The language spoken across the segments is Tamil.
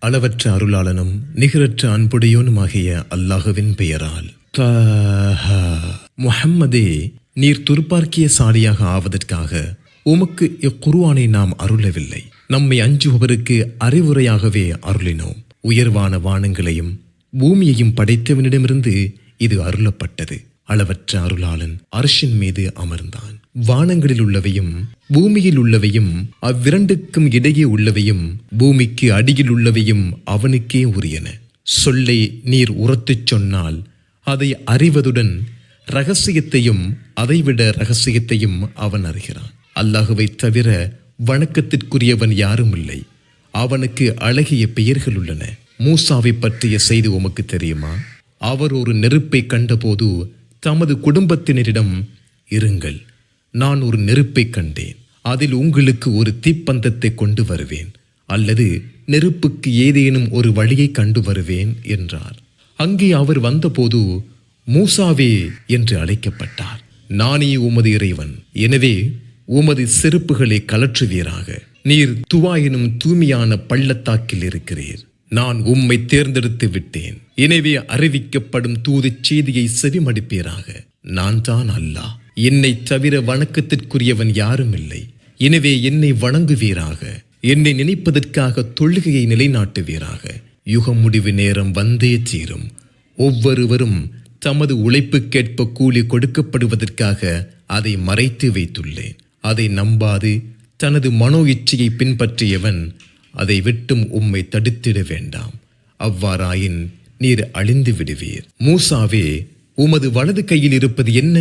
அளவற்ற அருளாளனும் நிகரற்ற அன்புடையோனுமாகிய அல்லாஹுவின் பெயரால். முஹம்மதே, நீர் துர்பார்க்கியசாலியாக ஆவதற்காக உமக்கு இக்குர்ஆனை நாம் அருளவில்லை. நம்மை அஞ்சுபவருக்கு அறிவுரையாகவே அருளினோம். உயர்வான வானங்களையும் பூமியையும் படைத்தவனிடமிருந்து இது அருளப்பட்டது. அளவற்ற அருளாளன் அர்ஷின் மீது அமர்ந்தான். வானங்களில் உள்ளவையும் பூமியில் உள்ளவையும் அவ்விரண்டுக்கும் இடையே உள்ளவையும் பூமிக்கு அடியில் உள்ளவையும் அவனுக்கே உரியன. சொல்லை நீர் உரத்துச் சொன்னால் அதை அறிவதுடன் இரகசியத்தையும் அதைவிட இரகசியத்தையும் அவன் அறிகிறான். அல்லாஹுவை தவிர வணக்கத்திற்குரியவன் யாரும் இல்லை. அவனுக்கு அழகிய பெயர்கள் உள்ளன. மூசாவை பற்றிய செய்தி உமக்கு தெரியுமா? அவர் ஒரு நெருப்பை கண்டபோது தமது குடும்பத்தினரிடம், இருங்கள், நான் ஒரு நெருப்பை கண்டேன், அதில் உங்களுக்கு ஒரு தீப்பந்தத்தை கொண்டு வருவேன், அல்லது நெருப்புக்கு ஏதேனும் ஒரு வழியை கண்டு வருவேன் என்றார். அங்கே அவர் வந்தபோது மூசாவே என்று அழைக்கப்பட்டார். நானே உமது இறைவன், எனவே உமது செருப்புகளை கலற்றுவீராக. நீர் துவா எனும் தூய்மையான பள்ளத்தாக்கில் இருக்கிறீர். நான் உம்மை தேர்ந்தெடுத்து விட்டேன், எனவே அறிவிக்கப்படும் தூதுச் செய்தியை செவிமடுப்பீராக. நான் தான் அல்லாஹ், என்னை தவிர வணக்கத்திற்குரியவன் யாரும் இல்லை. எனவே என்னை வணங்குவீராக. என்னை நினைப்பதற்காக தொழுகையை நிலைநாட்டுவீராக. யுக முடிவு நேரம் வந்தே தீரும். ஒவ்வொருவரும் தமது உழைப்புக்கேற்ப கூலி கொடுக்கப்படுவதற்காக அதை மறைத்து வைத்துள்ளேன். அதை நம்பாது தனது மனோ இச்சையை பின்பற்றியவன் அதை விட்டும் உம்மை தடுத்திட வேண்டாம். அவ்வாறாயின் நீர் அழிந்து விடுவீர். மூசாவே, உமது வலது கையில் இருப்பது என்ன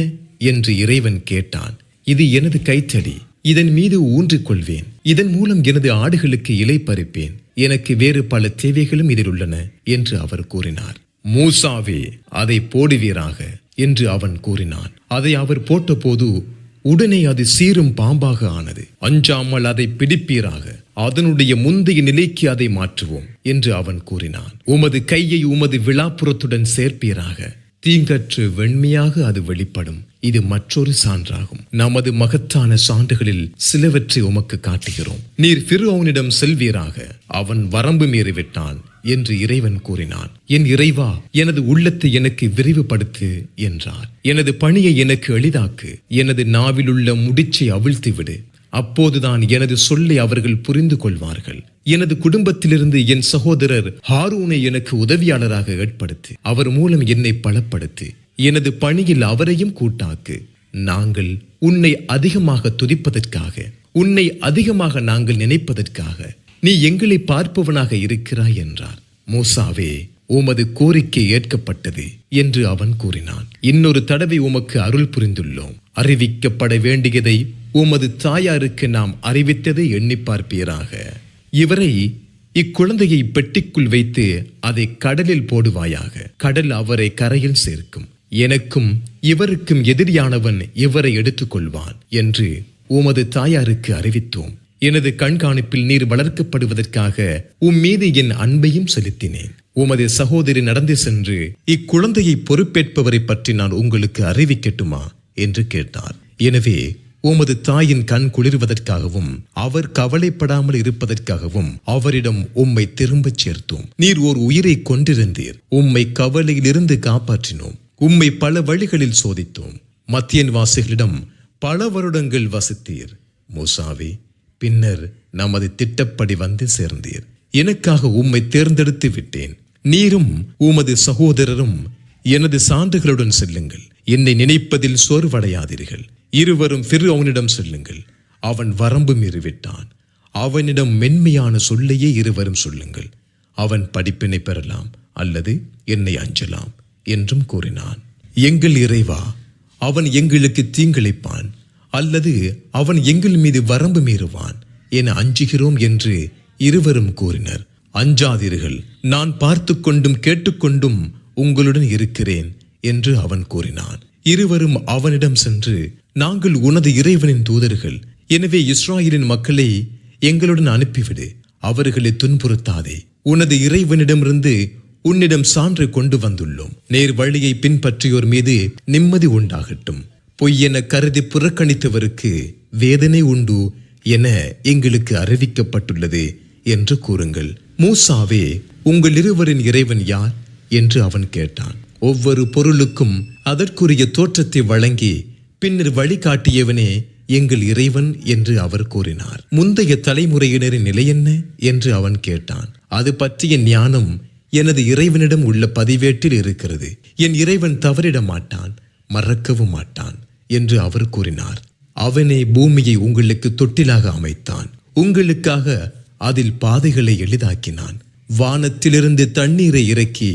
என்று இறைவன் கேட்டான். இது எனது கைத்தடி, இதன் மீது ஊன்றிக்கொள்வேன். இதன் மூலம் எனது ஆடுகளுக்கு இலை பறிப்பேன். எனக்கு வேறு பல தேவைகளும் இதில் உள்ளன என்று அவர் கூறினார். மூசாவே, அதை போடுவீராக என்று அவன் கூறினான். அதை அவர் போட்டபோது உடனே அது சீரும் பாம்பாக ஆனது. அஞ்சாமல் அதை பிடிப்பீராக. அதனுடைய முந்தைய நிலைக்கு அதை மாற்றுவோம் என்று அவன் கூறினான். உமது கையை உமது விழாப்புறத்துடன் சேர்ப்பீராக. தீங்கற்று வெண்மையாக அது வெளிப்படும். இது மற்றொரு சான்றாகும். நமது மகத்தான சான்றுகளில் சிலவற்றை உமக்கு காட்டுகிறோம். நீர் ஃபிர்அவுனிடம் செல்வீராக. அவன் வரம்பு மீறிவிட்டான் என்று இறைவன் கூறினான். என் இறைவா, எனது உள்ளத்தை எனக்கு விரிவுபடுத்து என்றார். எனது பணியை எனக்கு எளிதாக்கு. எனது நாவிலுள்ள முடிச்சை அவிழ்த்து விடு. அப்போதுதான் எனது சொல்லை அவர்கள் புரிந்து கொள்வார்கள். எனது குடும்பத்திலிருந்து என் சகோதரர் ஹாரூனை எனக்கு உதவியாளராக ஏற்படுத்து. அவர் மூலம் என்னை பலப்படுத்து. எனது பணியில் அவரையும் கூட்டாக்கு. நாங்கள் உன்னை அதிகமாக துதிப்பதற்காக, உன்னை அதிகமாக நாங்கள் நினைப்பதற்காக நீ எங்களை பார்ப்பவனாக இருக்கிறாய் என்றார். மூசாவே, உமது கோரிக்கை ஏற்கப்பட்டது என்று அவன் கூறினான். இன்னொரு தடவை உமக்கு அருள் புரிந்துள்ளோம். அறிவிக்கப்பட வேண்டியதை உமது தாயாருக்கு நாம் அறிவித்ததை எண்ணி பார்ப்பீராக. இவரை, இக்குழந்தையை பெட்டிக்குள் வைத்து அதை கடலில் போடுவாயாக. கடல் அவரை கரையில் சேர்க்கும். எனக்கும் இவருக்கும் எதிரியானவன் இவரை எடுத்துக்கொள்வான் என்று உமது தாயாருக்கு அறிவித்தோம். எனது கண்காணிப்பில் நீர் வளர்க்கப்படுவதற்காக மீது என் அன்பையும் செலுத்தினேன். உமது சகோதரி நடந்து சென்று இக்குழந்தையை பொறுப்பேற்பவரை பற்றி நான் உங்களுக்கு அறிவிக்கட்டுமா என்று கேட்டார். எனவே உமது தாயின் கண் குளிர்வதற்காகவும் அவர் கவலைப்படாமல் இருப்பதற்காகவும் அவரிடம் உம்மை திரும்பச் சேர்த்தோம். நீர் ஓர் உயிரை கொண்டிருந்தீர். உம்மை கவலையிலிருந்து காப்பாற்றினோம். உம்மை பல வழிகளில் சோதித்தோம். மத்தியன் வாசிகளிடம் பல வருடங்கள் வசித்தீர். மூசாவே, பின்னர் நமது திட்டப்படி வந்து சேர்ந்தீர். எனக்காக உம்மை தேர்ந்தெடுத்து விட்டேன். நீரும் உமது சகோதரரும் எனது சான்றுகளுடன் செல்லுங்கள். என்னை நினைப்பதில் சோர்வடையாதீர்கள். இருவரும் ஃபிர்அவுனிடம் செல்லுங்கள். அவன் வரம்பு மீறிவிட்டான். அவனிடம் மென்மையான சொல்லையே இருவரும் சொல்லுங்கள். அவன் படிப்பினை பெறலாம் அல்லது என்னை அஞ்சலாம் என்றும் கூறினான். எங்கள் இறைவா, அவன் எங்களுக்கு தீங்கிழைப்பான் அல்லது அவன் எங்கள் மீது வரம்பு மீறுவான் என அஞ்சுகிறோம் என்று இருவரும் கூறினர். அஞ்சாதீர்கள், நான் பார்த்து கொண்டும் கேட்டுக்கொண்டும் உங்களுடன் இருக்கிறேன் என்று அவன் கூறினான். இருவரும் அவனிடம் சென்று, நாங்கள் உனது இறைவனின் தூதர்கள். எனவே இஸ்ராயலின் மக்களை எங்களுடன் அனுப்பிவிடு. அவர்களை துன்புறுத்தாதே. உனது இறைவனிடமிருந்து உன்னிடம் சான்று கொண்டு வந்துள்ளோம். நேர் வழியை பின்பற்றியோர் மீது நிம்மதி உண்டாகட்டும். பொய்யென கருதி புறக்கணித்தவருக்கு வேதனை உண்டு என எங்களுக்கு அறிவிக்கப்பட்டுள்ளது என்று கூறுங்கள். மூசாவே, உங்கள் இருவரின் இறைவன் யார் என்று அவன் கேட்டான். ஒவ்வொரு பொருளுக்கும் அதற்குரிய தோற்றத்தை வழங்கி பின்னர் வழிகாட்டியவனே எங்கள் இறைவன் என்று அவர் கூறினார். முந்தைய தலைமுறையினரின் நிலை என்ன என்று அவன் கேட்டான். அது பற்றிய ஞானம் எனது இறைவனிடம் உள்ள பதிவேட்டில் இருக்கிறது. என் இறைவன் தவறிட மாட்டான், மறக்கவும் மாட்டான் என்று அவர் கூறினார். அவனே பூமியை உங்களுக்கு தொட்டிலாக அமைத்தான், உங்களுக்காக அதில் பாதைகளை எளிதாக்கினான். வானத்திலிருந்து தண்ணீரை இறக்கி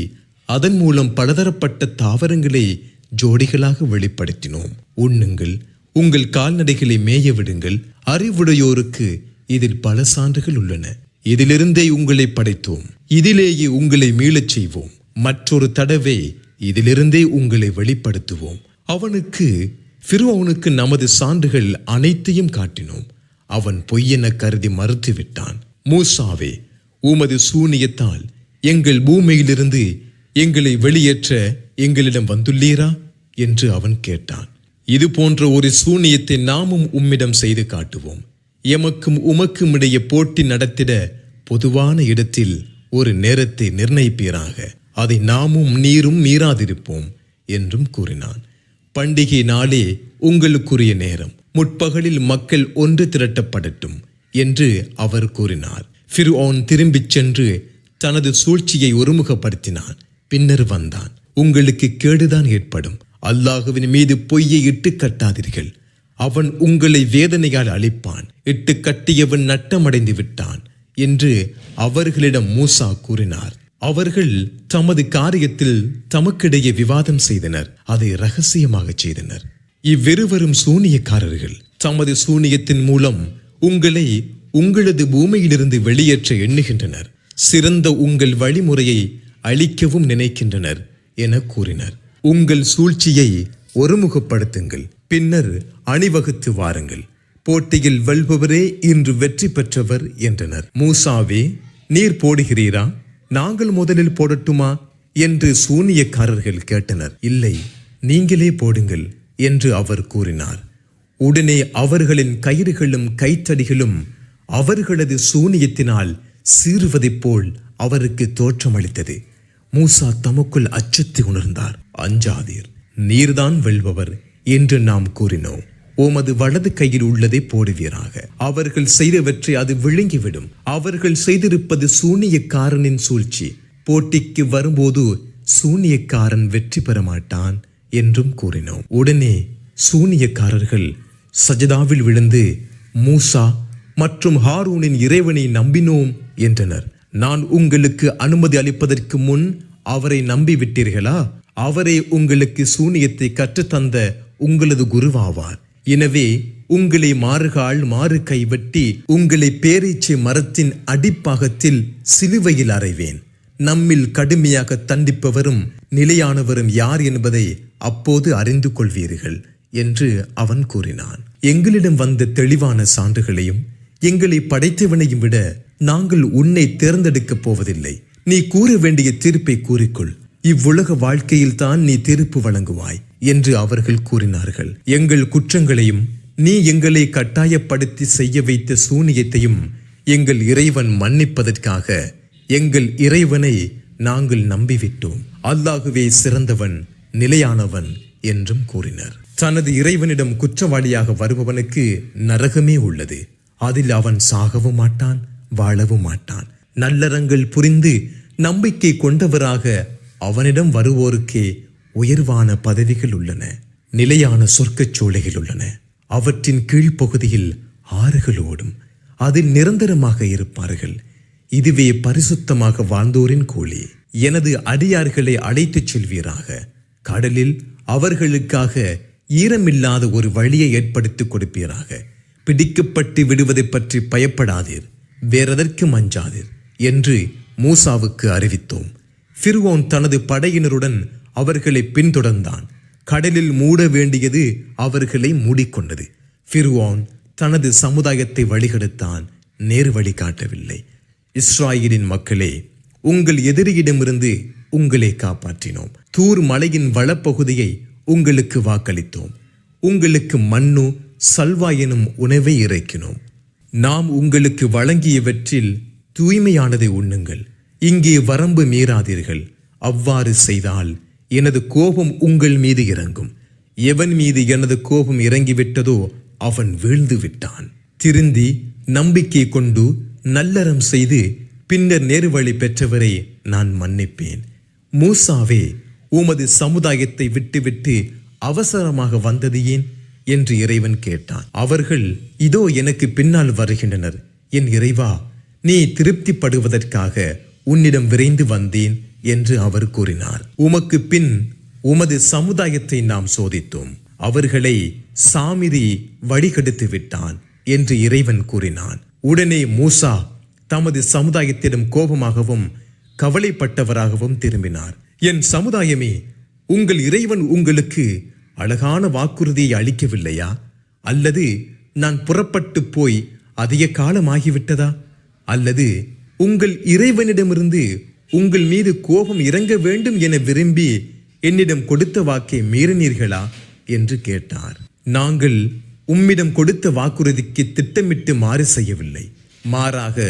அதன் மூலம் பலதரப்பட்ட தாவரங்களை ஜோடிகளாக வெளிப்படுத்தினோம். உண்ணுங்கள், உங்கள் கால்நடைகளை மேய விடுங்கள். அறிவுடையோருக்கு இதில் பல சான்றுகள் உள்ளன. இதிலிருந்தே உங்களை படைத்தோம், இதிலேயே உங்களை மீளச் செய்வோம். மற்றொரு தடவை இதிலிருந்தே உங்களை வெளிப்படுத்துவோம். ஃபிர்அவுனுக்கு நமது சான்றுகள் அனைத்தையும் காட்டினோம். அவன் பொய்யென கருதி மறுத்துவிட்டான். மூசாவே, உமது சூனியத்தால் எங்கள் பூமியிலிருந்து எங்களை வெளியேற்ற எங்களிடம் வந்துள்ளீரா என்று அவன் கேட்டான். இது போன்ற ஒரு சூனியத்தை நாமும் உம்மிடம் செய்து காட்டுவோம். எமக்கும் உமக்கும் இடையே போட்டி நடத்திட பொதுவான இடத்தில் ஒரு நேரத்தை நிர்ணயிப்பீராக. அதை நாமும் நீரும் மீறாதிருப்போம் என்றும் கூறினான். பண்டிகை நாளே உங்களுக்குரிய நேரம், முற்பகலில் மக்கள் ஒன்று திரட்டப்படட்டும் என்று அவர் கூறினார். ஃபிர்அவுன் திரும்பிச் சென்று தனது சூழ்ச்சியை ஒருமுகப்படுத்தினான். பின்னர் வந்தான். உங்களுக்கு கேடுதான் ஏற்படும். அல்லாஹுவின் மீது பொய்யை இட்டு கட்டாதீர்கள். அவன் உங்களை வேதனையால் அழிப்பான். இட்டு கட்டியவன் நட்டமடைந்து விட்டான் என்று அவர்களிடம் மூசா கூறினார். அவர்கள் தமது காரியத்தில் தமக்கிடையே விவாதம் செய்தனர். அதை இரகசியமாக செய்தனர். இவ்விருவரும் சூனியக்காரர்கள். தமது சூனியத்தின் மூலம் உங்களை உங்களது பூமியிலிருந்து வெளியேற்ற எண்ணுகின்றனர். சிறந்த உங்கள் வழிமுறையை அழிக்கவும் நினைக்கின்றனர் என கூறினர். உங்கள் சூழ்ச்சியை ஒருமுகப்படுத்துங்கள், பின்னர் அணிவகுத்து வாருங்கள். போட்டியில் வெல்பவரே இன்று வெற்றி பெற்றவர் என்றனர். மூசாவே, நீர் போடுகிறீரா, நாங்கள் முதலில் போடட்டுமா என்று சூனியக்காரர்கள் கேட்டனர். இல்லை, நீங்களே போடுங்கள் என்று அவர் கூறினார். உடனே அவர்களின் கயிறுகளும் கைத்தடிகளும் அவர்களது சூனியத்தினால் சீறுவதைப் போல் அவருக்கு தோற்றமளித்தது. மூசா தமக்குள் அச்சத்தை உணர்ந்தார். அஞ்சாதீர், நீர்தான் வெல்பவர் என்று நாம் கூறினோம். உமது வலது கையில் உள்ளதை போடுவீராக. அவர்கள் செய்தவற்றை அது விழுங்கிவிடும். அவர்கள் செய்திருப்பது சூனியக்காரனின் சூழ்ச்சி. போட்டிக்கு வரும்போது சூனியக்காரன் வெற்றி பெற மாட்டான் என்றும் கூறினோம். உடனே சூனியக்காரர்கள் சஜதாவில் விழுந்து மூசா மற்றும் ஹாரூனின் இறைவனை நம்பினோம் என்றனர். நான் உங்களுக்கு அனுமதி அளிப்பதற்கு முன் அவரை நம்பிவிட்டீர்களா? அவரே உங்களுக்கு சூனியத்தை கற்றுத்தந்த உங்களது குருவாவார். எனவே உங்களை மாறுகால் மாறு கை வெட்டி உங்களை பேரீச்சை மரத்தின் அடிப்பாகத்தில் சிலுவையில் அறைவேன். நம்மில் கடுமையாக தண்டிப்பவரும் நிலையானவரும் யார் என்பதை அப்போது அறிந்து கொள்வீர்கள் என்று அவன் கூறினான். எங்களிடம் வந்த தெளிவான சான்றுகளையும் எங்களை படைத்தவனையும் விட நாங்கள் உன்னை தேர்ந்தெடுக்கப் போவதில்லை. நீ கூற வேண்டிய தீர்ப்பை கூறிக்கொள். இவ்வுலக வாழ்க்கையில் தான் நீ தீர்ப்பு வழங்குவாய் என்று அவர்கள் கூறினார்கள். எங்கள் குற்றங்களையும் நீ எங்களை கட்டாயப்படுத்தி செய்ய வைத்த சூனியத்தையும் எங்கள் இறைவன் மன்னிப்பதற்காக எங்கள் இறைவனை நாங்கள் நம்பிவிட்டோம். அல்லாஹுவே சிறந்தவன், நிலையானவன் என்றும் கூறினர். தனது இறைவனிடம் குற்றவாளியாக வருபவனுக்கு நரகமே உள்ளது. அதில் அவன் சாகவும் மாட்டான், வாழவும் மாட்டான். நல்லறங்கள் புரிந்து நம்பிக்கை கொண்டவராக அவனிடம் வருவோருக்கே உயர்வான பதவிகள் உள்ளன. நிலையான சொர்க்கச் சோலைகள் உள்ளன. அவற்றின் கீழ்ப்பகுதியில் ஆறுகள் ஓடும். அதில் நிரந்தரமாக இருப்பார்கள். இதுவே பரிசுத்தமாக வாழ்ந்தோரின் கூலி. எனது அடியார்களை அழைத்துச் செல்வீராக. கடலில் அவர்களுக்காக ஈரமில்லாத ஒரு வழியை ஏற்படுத்தி கொடுப்பீராக. பிடிக்கப்பட்டு விடுவதை பற்றி பயப்படாதீர், வேறெதற்கும் அஞ்சாதீர் என்று மூசாவுக்கு அறிவித்தோம். ஃபிர்அவுன் தனது படையினருடன் அவர்களை பின்தொடர்ந்தான். கடலில் மூட வேண்டியது அவர்களை மூடிக்கொண்டது. ஃபிர்அவுன் தனது சமுதாயத்தை வழிகெடுத்தான், நேர் வழி காட்டவில்லை. இஸ்ராயேலின் மக்களே, உங்கள் எதிரியிடமிருந்து உங்களை காப்பாற்றினோம். தூர் மலையின் வளப்பகுதியை உங்களுக்கு வாக்களித்தோம். உங்களுக்கு மண்ணு சல்வா எனும் உணவை இறைக்கினோம். நாம் உங்களுக்கு வழங்கியவற்றில் தூய்மையானதை உண்ணுங்கள், இங்கே வரம்பு மீறாதீர்கள். அவ்வாறு செய்தால் எனது கோபம் உங்கள் மீது இறங்கும். எவன் மீது எனது கோபம் இறங்கிவிட்டதோ அவன் வீழ்ந்து விட்டான். திருந்தி நம்பிக்கை கொண்டு நல்லறம் செய்து பின்னர் நேர்வழி பெற்றவரை நான் மன்னிப்பேன். மூசாவே, உமது சமுதாயத்தை விட்டுவிட்டு அவசரமாக வந்தது ஏன் என்று இறைவன் கேட்டான். அவர்கள், இதோ எனக்கு பின்னால் வருகின்றனர். என் இறைவா, நீ திருப்திப்படுவதற்காக உன்னிடம் விரைந்து வந்தேன் என்று அவர் கூறினார். உமக்கு பின் உமது சமுதாயத்தை நாம் சோதித்தோம், அவர்களை சாமிரி வழிகெடுத்து விட்டான் என்று இறைவன் கூறினான். உடனே மூசா தமது சமுதாயத்திடம் கோபமாகவும் கவலைப்பட்டவராகவும் திரும்பினார். என் சமுதாயமே, உங்கள் இறைவன் உங்களுக்கு அழகான வாக்குறுதியை அளிக்கவில்லையா? அல்லது நான் புறப்பட்டு போய் அதிக காலமாகிவிட்டதா? அல்லது உங்கள் இறைவனிடமிருந்து உங்கள் மீது கோபம் இறங்க வேண்டும் என விரும்பி என்னிடம் கொடுத்த வாக்கை மீறினீர்களா என்று கேட்டார். நாங்கள் உம்மிடம் கொடுத்த வாக்குறுதிக்கு திட்டமிட்டு மாறு செய்யவில்லை. மாறாக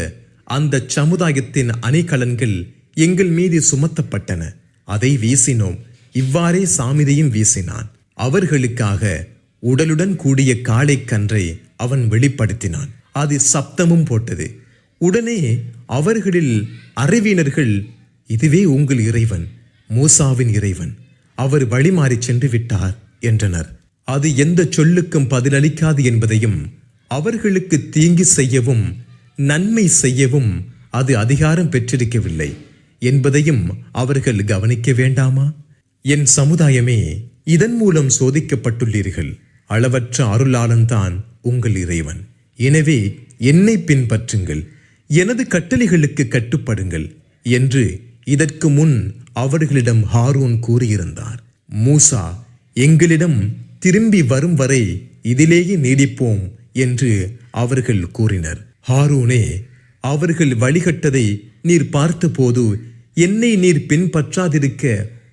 அந்த சமுதாயத்தின் அணிகலன்கள் எங்கள் மீது சுமத்தப்பட்டன, அதை வீசினோம். இவ்வாறே சாமிரியும் வீசினான். அவர்களுக்காக உடலுடன் கூடிய காளை கன்றை அவன் வெளிப்படுத்தினான். அது சப்தமும் போட்டது. உடனே அவர்களில் அறிவினர்கள், இதுவே உங்கள் இறைவன், மூசாவின் இறைவன், அவர் வழிமாறி சென்று விட்டார் என்றனர். அது எந்த சொல்லுக்கும் பதிலளிக்காது என்பதையும், அவர்களுக்கு தீங்கு செய்யவும் நன்மை செய்யவும் அது அதிகாரம் பெற்றிருக்கவில்லை என்பதையும் அவர்கள் கவனிக்க வேண்டாமா? என் சமுதாயமே, இதன் மூலம் சோதிக்கப்பட்டுள்ளீர்கள். அளவற்ற அருளாளன் தான் உங்கள் இறைவன். எனவே என்னை பின்பற்றுங்கள், எனது கட்டளைகளுக்கு கட்டுப்படுங்கள் என்று இதற்கு முன் அவர்களிடம் ஹாரூன் கூறியிருந்தார். மூசா, எங்களிடம் திரும்பி வரும் வரை இதிலேயே நீடிப்போம் என்று அவர்கள் கூறினர். ஹாரூனே, அவர்கள் வழிகட்டதை நீர் பார்த்தபோது என்னை நீர் பின்பற்றாதிருக்க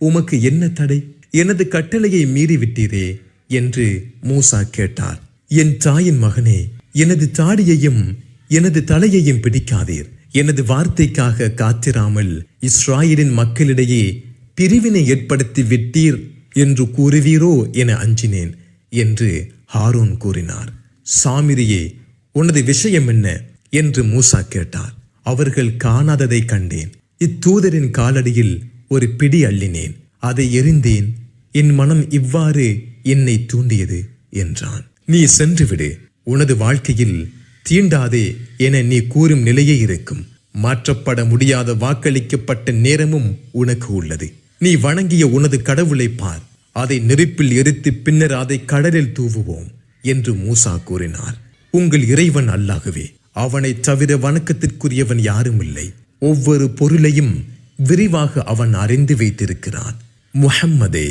உமக்கு என்ன தடை? எனது கட்டளையை மீறிவிட்டீரே என்று மூசா கேட்டார். என் தாயின் மகனே, எனது தாடியையும் எனது தலையையும் பிடிக்காதீர். எனது வார்த்தைக்காக காத்திராமல் இஸ்ராயலின் மக்களிடையே பிரிவினை ஏற்படுத்தி விட்டீர் என்று கூறுவீரோ என அஞ்சினேன் என்று ஹாரூன் கூறினார். சாமிரியே, உனது விஷயம் என்ன என்று மூசா கேட்டார். அவர்கள் காணாததை கண்டேன். இத்தூதரின் காலடியில் ஒரு பிடி அள்ளினேன், அதை எறிந்தேன். என் மனம் இவ்வாறு என்னை தூண்டியது என்றான். நீ சென்றுவிடு, உனது வாழ்க்கையில் தீண்டாதே என நீ கூறும் நிலையே இருக்கும். மாற்றப்பட முடியாத வாக்களிக்கப்பட்ட நேரமும் உனக்கு உள்ளது. நீ வணங்கிய உனது கடவுளை பார், அதை நெருப்பில் எரித்து பின்னர் அதை கடலில் தூவுவோம் என்று மூசா கூறினார். உங்கள் இறைவன் அல்லாகவே, அவனை தவிர வணக்கத்திற்குரியவன் யாரும் இல்லை. ஒவ்வொரு பொருளையும் விரிவாக அவன் அறிந்து வைத்திருக்கிறான். முஹம்மதே,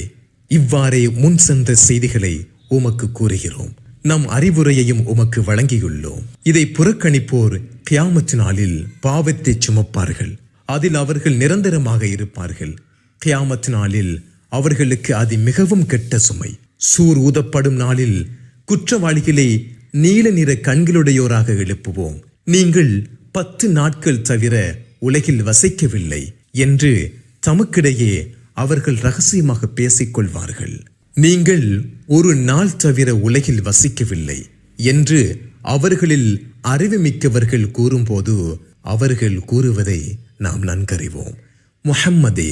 இவ்வாறே முன் சென்ற செய்திகளை உமக்கு கூறுகிறோம். நம் அறிவுரையையும் உமக்கு வழங்கியுள்ளோம். இதை புறக்கணிப்போர் கியாமத் நாளில் பாவத்தை சுமப்பார்கள். அதில் அவர்கள் நிரந்தரமாக இருப்பார்கள். கியாமத் நாளில் அவர்களுக்கு அது மிகவும் கெட்ட சுமை. சூர் ஊதப்படும் நாளில் குற்றவாளிகளை நீல நிற கண்களுடையோராக எழுப்புவோம். நீங்கள் 10 நாட்கள் தவிர உலகில் வசிக்கவில்லை என்று தமக்கிடையே அவர்கள் ரகசியமாக பேசிக்கொள்வார்கள். நீங்கள் ஒரு நாள் தவிர உலகில் வசிக்கவில்லை என்று அவர்களில் அறிவுமிக்கவர்கள் கூறும்போது அவர்கள் கூறுவதை நாம் நன்கறிவோம். முஹம்மதே,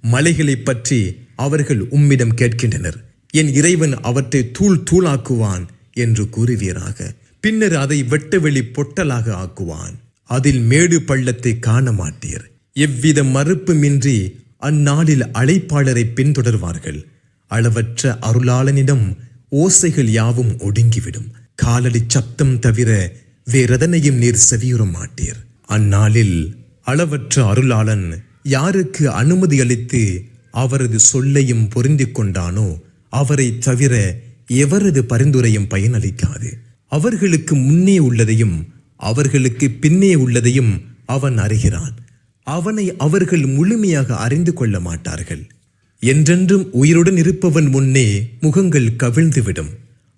மலைகளை பற்றி அவர்கள் உம்மிடம் கேட்கின்றனர். என் இறைவன் அவற்றை தூள் தூளாக்குவான் என்று கூறுவீராக. பின்னர் அதை வெட்டவெளி பொட்டலாக ஆக்குவான். அதில் மேடு பள்ளத்தை காண மாட்டீர். எவ்வித மறுப்புமின்றி அந்நாளில் அழைப்பாளரை பின்தொடர்வார்கள். அளவற்ற அருளாளனிடம் ஓசைகள் யாவும் ஒடுங்கிவிடும். காலடி சப்தம் தவிர வேறெதனையும் நீர் செவியுற மாட்டீர். அந்நாளில் அளவற்ற அருளாளன் யாருக்கு அனுமதி அளித்து அவரது சொல்லையும் பொருந்திக் கொண்டானோ அவரை தவிர எவரது பரிந்துரையும் பயனளிக்காது. அவர்களுக்கு முன்னே உள்ளதையும் அவர்களுக்கு பின்னே உள்ளதையும் அவன் அறிகிறான். அவனை அவர்கள் முழுமையாக அறிந்து கொள்ள மாட்டார்கள். என்றென்றும் உயிருடன் இருப்பவன் முன்னே முகங்கள் கவிழ்ந்துவிடும்.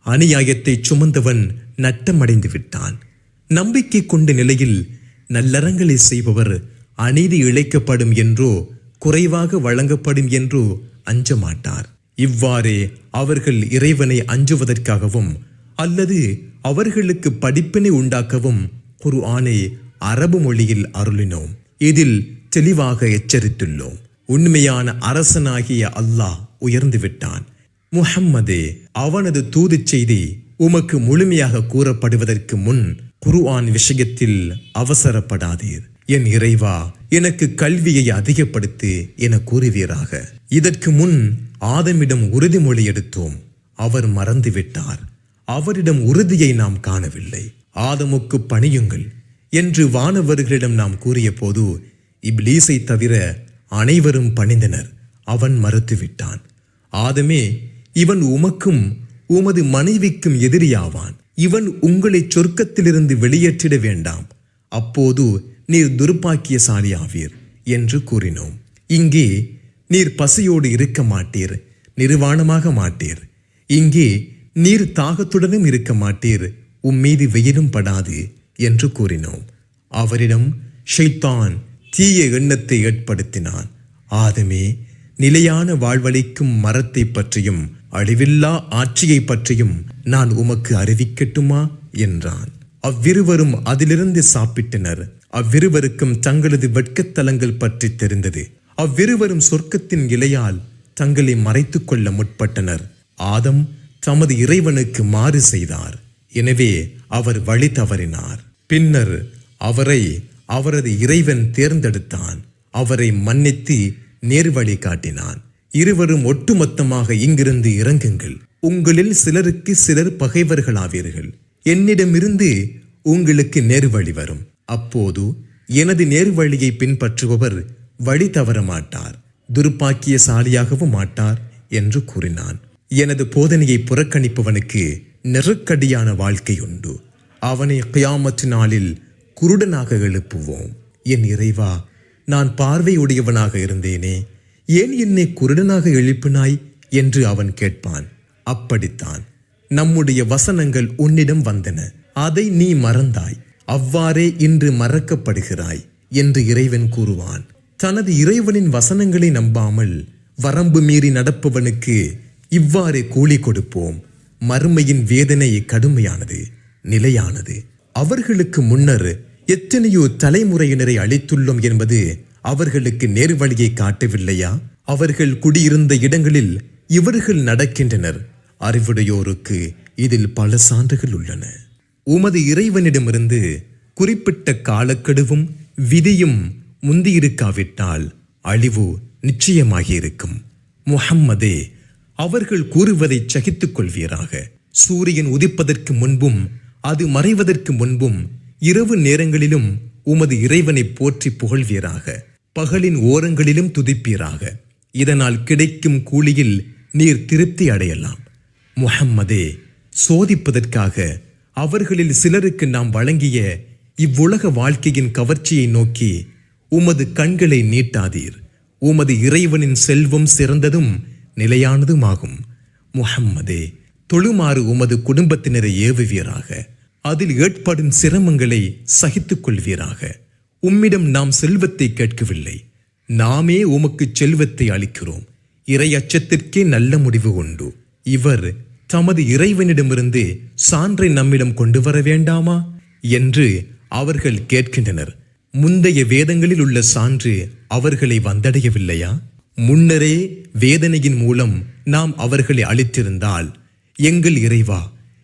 அநியாயத்தை சுமந்தவன் நட்டமடைந்து விட்டான். நம்பிக்கை கொண்ட நிலையில் நல்லறங்களை செய்பவர் அநீதி இழைக்கப்படும் என்றோ குறைவாக வழங்கப்படும் என்றோ அஞ்ச மாட்டார். இவ்வாறே அவர்கள் இறைவனை அஞ்சுவதற்காகவும் அல்லது அவர்களுக்கு படிப்பினை உண்டாக்கவும் குர்ஆனை அரபு மொழியில் அருளினோம். இதில் தெளிவாக எச்சரித்துள்ளோம். உண்மையான அரசனாகிய அல்லாஹ் உயர்ந்து விட்டான். முஹம்மதே, அவனது தூதுச் செய்தி உமக்கு முழுமையாக கூறப்படுவதற்கு முன் குர்ஆன் விஷயத்தில் அவசரப்படாதீர். என் இறைவா, எனக்கு கல்வியை அதிகப்படுத்து என கூறுவீராக. இதற்கு முன் ஆதமிடம் உறுதிமொழி எடுத்தோம், அவர் மறந்துவிட்டார். அவரிடம் உறுதியை நாம் காணவில்லை. ஆதமுக்கு பணியுங்கள் என்று வானவர்களிடம் நாம் கூறிய போது இப்லீஸை தவிர அனைவரும் பணிந்தனர். அவன் மறுத்துவிட்டான். ஆதமே, இவன் உமக்கும் உமது மனைவிக்கும் எதிரியாவான். இவன் உங்களை சொர்க்கத்திலிருந்து வெளியேற்றிட வேண்டாம், அப்போது நீர் துர்பாக்கியசாலியாவீர் என்று கூறினோம். இங்கே நீர் பசியோடு இருக்க மாட்டீர், நிர்வாணமாக மாட்டீர். இங்கே நீர் தாகத்துடனும் இருக்க மாட்டீர், உம்மீது வெயிலும் படாது என்று கூறினோம். அவரிடம் ஷைத்தான் தீய எண்ணத்தை ஏற்படுத்தினான். ஆதமே, நிலையான வாழ்வளிக்கும் மரத்தை பற்றியும் அழிவில்லா ஆட்சியை பற்றியும் நான் உமக்கு அறிவிக்கட்டுமா என்றான். அவ்விருவரும் அதிலிருந்து சாப்பிட்டனர். அவ்விருவருக்கும் தங்களது வெட்கத்தலங்கள் பற்றி தெரிந்தது. அவ்விருவரும் சொர்க்கத்தின் இலையால் தங்களை மறைத்துக் கொள்ள முற்பட்டனர். ஆதம் தமது இறைவனுக்கு மாறு செய்தார். எனவே அவர் வழி தவறினார். பின்னர் அவரை அவரது இறைவன் தேர்ந்தெடுத்தான். அவரை மன்னித்து நேர்வழி காட்டினான். இருவரும் ஒட்டுமொத்தமாக இங்கிருந்து இறங்குங்கள். உங்களில் சிலருக்கு சிலர் பகைவர்களாவீர்கள். என்னிடமிருந்து உங்களுக்கு நேர்வழி வரும். அப்போது எனது நேர்வழியை பின்பற்றுபவர் வழி தவற மாட்டார், துர்பாக்கியசாலியாகவும் மாட்டார் என்று கூறினான். எனது போதனையை புறக்கணிப்பவனுக்கு நெருக்கடியான வாழ்க்கை உண்டு. அவனை கியாமத் நாளில் குருடனாக எழுப்புவோம். என் இறைவா, நான் பார்வையுடையவனாக இருந்தேனே, ஏன் என்னை குருடனாக எழுப்பினாய் என்று அவன் கேட்பான். அப்படித்தான் நம்முடைய வசனங்கள் உன்னிடம் வந்தன, அதை நீ மறந்தாய். அவ்வாறே இன்று மறக்கப்படுகிறாய் என்று இறைவன் கூறுவான். தனது இறைவனின் வசனங்களை நம்பாமல் வரம்பு மீறி நடப்பவனுக்கு இவ்வாறே கூலி கொடுப்போம். மறுமையின் வேதனை கடுமையானது, நிலையானது. அவர்களுக்கு முன்னர் எத்தனையோ தலைமுறையினரை அளித்துள்ளோம் என்பது அவர்களுக்கு நேர்வழியை காட்டவில்லையா? அவர்கள் குடியிருந்த இடங்களில் இவர்கள் நடக்கின்றனர். அறிவுடையோருக்கு இதில் பல சான்றுகள் உள்ளன. உமது இறைவனிடமிருந்து குறிப்பிட்ட காலக்கெடுவும் விதியும் முந்தியிருக்காவிட்டால் அழிவு நிச்சயமாகியிருக்கும். முஹம்மதே, அவர்கள் கூறுவதை சகித்துக் கொள்வீராக. சூரியன் உதிப்பதற்கு முன்பும் அது மறைவதற்கு முன்பும் இரவு நேரங்களிலும் உமது இறைவனை போற்றி புகழ்வீராக. பகலின் ஓரங்களிலும் துதிப்பீராக. இதனால் கிடைக்கும் கூலியில் நீர் திருப்தி அடையலாம். முஹம்மதே, சோதிப்பதற்காக அவர்களில் சிலருக்கு நாம் வழங்கிய இவ்வுலக வாழ்க்கையின் கவர்ச்சியை நோக்கி உமது கண்களை நீட்டாதீர். உமது இறைவனின் செல்வம் சிறந்ததும் நிலையானதுமாகும். முஹம்மதே, தொழுமாறு உமது குடும்பத்தினரை ஏவுவீராக. அதில் ஏற்படும் சிரமங்களை சகித்துக் கொள்வீராக. உம்மிடம் நாம் செல்வத்தை கேட்கவில்லை, நாமே உமக்கு செல்வத்தை அளிக்கிறோம். இறை அச்சத்திற்கே நல்ல முடிவு உண்டு. இவர் தமது இறைவனிடமிருந்து சான்றை நம்மிடம் கொண்டு வர வேண்டாமா என்று அவர்கள் கேட்கின்றனர். முந்தைய வேதங்களில் உள்ள சான்று அவர்களை வந்தடையவில்லையா? முன்னரே வேதனையின் மூலம் நாம் அவர்களை அளித்திருந்தால், எங்கள் இறைவா,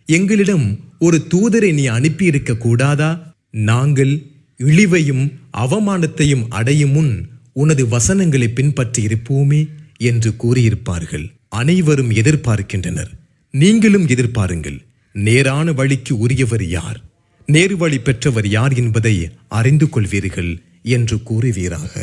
எங்களிடம் ஒரு தூதரை நீ அனுப்பியிருக்க கூடாதா? நாங்கள் இழிவையும் அவமானத்தையும் அடையும் முன் உனது வசனங்களை பின்பற்றி இருப்போமே என்று கூறியிருப்பார்கள். அனைவரும் எதிர்பார்க்கின்றனர். நீங்களும் எதிர்பாருங்கள். நேரான வழிக்கு உரியவர் யார், நேர்வழி பெற்றவர் யார் என்பதை அறிந்து கொள்வீர்கள் என்று கூறுவீராக.